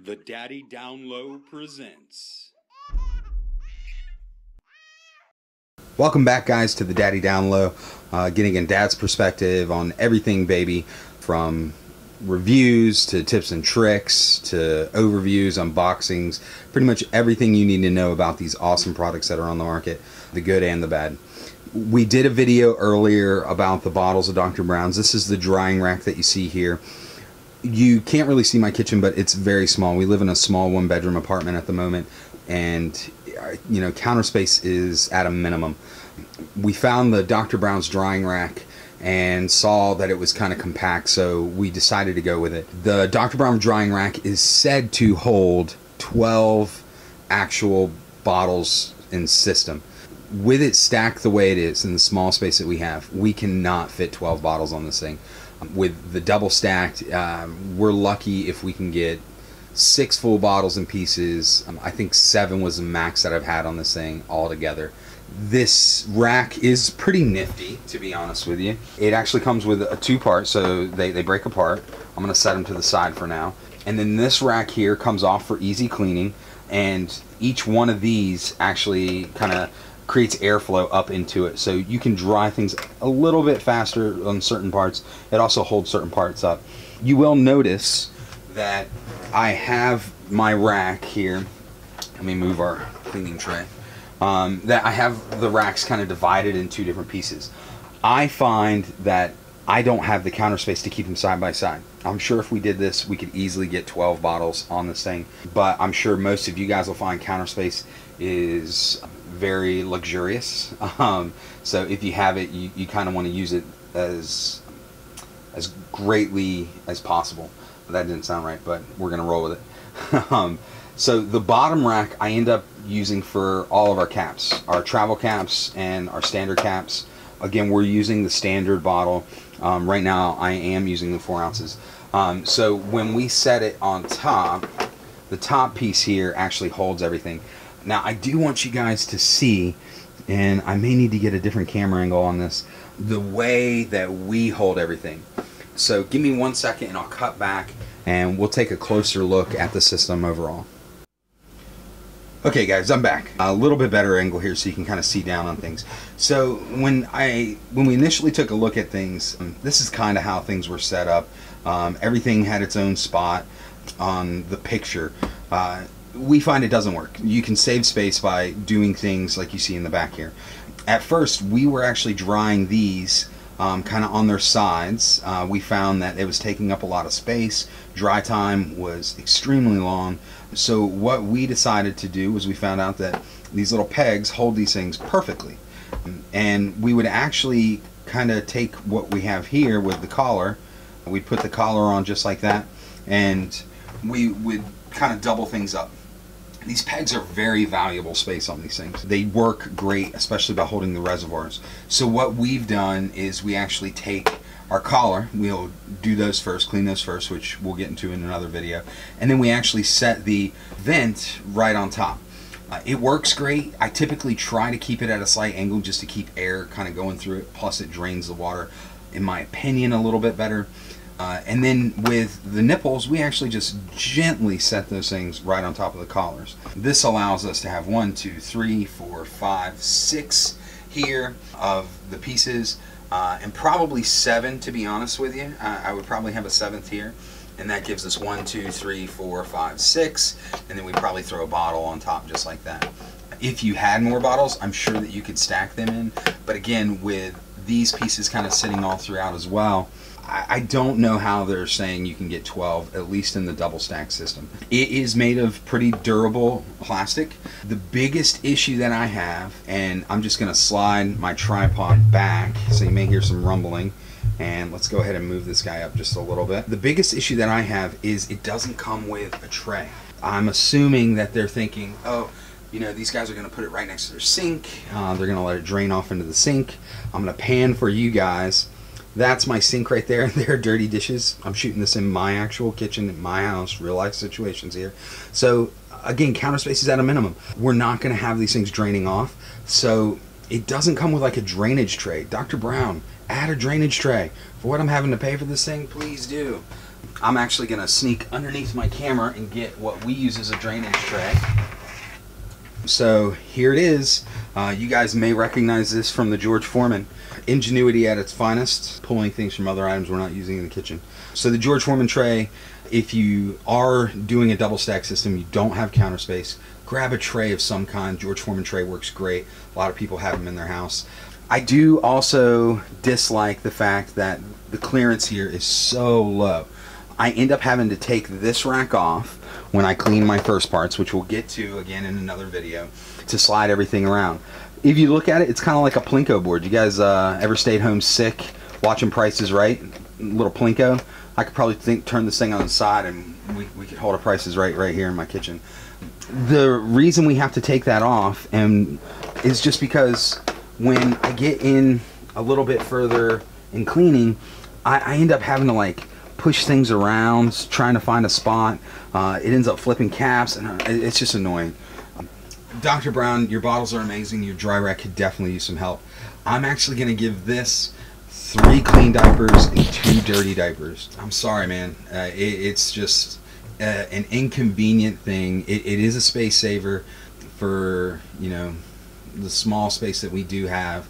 The Daddy Down Low presents. Welcome back, guys, to the Daddy Down Low, getting in Dad's perspective on everything, baby, from reviews to tips and tricks to overviews, unboxings, pretty much everything you need to know about these awesome products that are on the market, the good and the bad. We did a video earlier about the bottles of Dr. Brown's. This is the drying rack that you see here. You can't really see my kitchen, but it's very small. We live in a small one-bedroom apartment at the moment, and you know, counter space is at a minimum. We found the Dr. Brown's drying rack and saw that it was kind of compact, so we decided to go with it. The Dr. Brown drying rack is said to hold 12 actual bottles in system. With it stacked the way it is in the small space that we have, we cannot fit 12 bottles on this thing. With the double stacked, we're lucky if we can get 6 full bottles in pieces. I think 7 was the max that I've had on this thing altogether. This rack is pretty nifty, to be honest with you. It actually comes with a 2-part, so they break apart. I'm going to set them to the side for now. And then this rack here comes off for easy cleaning, and each one of these actually kind of creates airflow up into it, so you can dry things a little bit faster on certain parts. It also holds certain parts up. You will notice that I have my rack here. Let me move our cleaning tray. That I have the racks kind of divided in 2 different pieces. I find that I don't have the counter space to keep them side by side. I'm sure if we did this, we could easily get 12 bottles on this thing, but I'm sure most of you guys will find counter space is very luxurious. So if you have it, you kind of want to use it as greatly as possible. That didn't sound right, but we're gonna roll with it. So the bottom rack I end up using for all of our caps, our travel caps and our standard caps. Again, we're using the standard bottle. Right now I am using the 4 ounces. So when we set it on top, the top piece here actually holds everything. Now I do want you guys to see, and I may need to get a different camera angle on this, the way that we hold everything. So give me 1 second and I'll cut back and we'll take a closer look at the system overall. Okay guys, I'm back. A little bit better angle here so you can kind of see down on things. So when we initially took a look at things, this is kind of how things were set up. Everything had its own spot on the picture. We find it doesn't work. You can save space by doing things like you see in the back here. At first, we were actually drying these kind of on their sides. We found that it was taking up a lot of space. Dry time was extremely long. So what we decided to do was we found out that these little pegs hold these things perfectly. And we would actually kind of take what we have here with the collar. We'd put the collar on just like that, and we would kind of double things up. These pegs are very valuable space on these things. They work great, especially by holding the reservoirs. So what we've done is we actually take our collar, we'll do those first, clean those first, which we'll get into in another video, and then we actually set the vent right on top. It works great. I typically try to keep it at a slight angle just to keep air kind of going through it, plus it drains the water, in my opinion, a little bit better. And then with the nipples, we actually just gently set those things right on top of the collars. This allows us to have 1, 2, 3, 4, 5, 6 here of the pieces, and probably 7, to be honest with you. I would probably have a 7th here, and that gives us 1, 2, 3, 4, 5, 6, and then we probably throw a bottle on top just like that. If you had more bottles, I'm sure that you could stack them in, but again, with these pieces kind of sitting all throughout as well, I don't know how they're saying you can get 12, at least in the double stack system. It is made of pretty durable plastic. The biggest issue that I have, and I'm just going to slide my tripod back so you may hear some rumbling, and let's go ahead and move this guy up just a little bit. The biggest issue that I have is it doesn't come with a tray. I'm assuming that they're thinking, oh, you know, these guys are going to put it right next to their sink. They're going to let it drain off into the sink. I'm going to pan for you guys. That's my sink right there. They're dirty dishes. I'm shooting this in my actual kitchen, in my house, real life situations here. So again, counter space is at a minimum. We're not going to have these things draining off. So it doesn't come with like a drainage tray. Dr. Brown, add a drainage tray. For what I'm having to pay for this thing, please do. I'm actually going to sneak underneath my camera and get what we use as a drainage tray. So here it is. You guys may recognize this from the George Foreman. Ingenuity at its finest, pulling things from other items we're not using in the kitchen. So the George Foreman tray, if you are doing a double stack system, you don't have counter space, grab a tray of some kind. George Foreman tray works great. A lot of people have them in their house. I do also dislike the fact that the clearance here is so low. I end up having to take this rack off when I clean my first parts, which we'll get to again in another video, to slide everything around. If you look at it, it's kind of like a Plinko board. You guys ever stayed home sick watching Price is Right? Little Plinko. I could probably turn this thing on the side and we could hold a Price is Right here in my kitchen. The reason we have to take that off is just because when I get in a little bit further in cleaning, I end up having to like push things around, trying to find a spot. It ends up flipping caps, and it's just annoying. Dr. Brown, your bottles are amazing. Your dry rack could definitely use some help. I'm actually going to give this 3 clean diapers and 2 dirty diapers. I'm sorry, man. It's just an inconvenient thing. It is a space saver for, you know, the small space that we do have,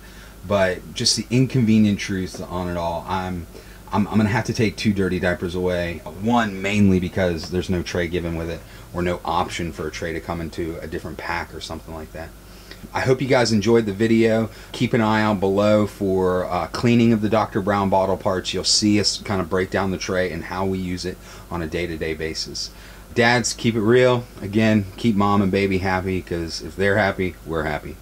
but just the inconvenient truth on it all. I'm gonna have to take 2 dirty diapers away. One mainly because there's no tray given with it, or no option for a tray to come into a different pack or something like that. I hope you guys enjoyed the video. Keep an eye out below for cleaning of the Dr. Brown bottle parts. You'll see us kind of break down the tray and how we use it on a day-to-day basis. Dads, keep it real. Again, keep mom and baby happy, because if they're happy, we're happy.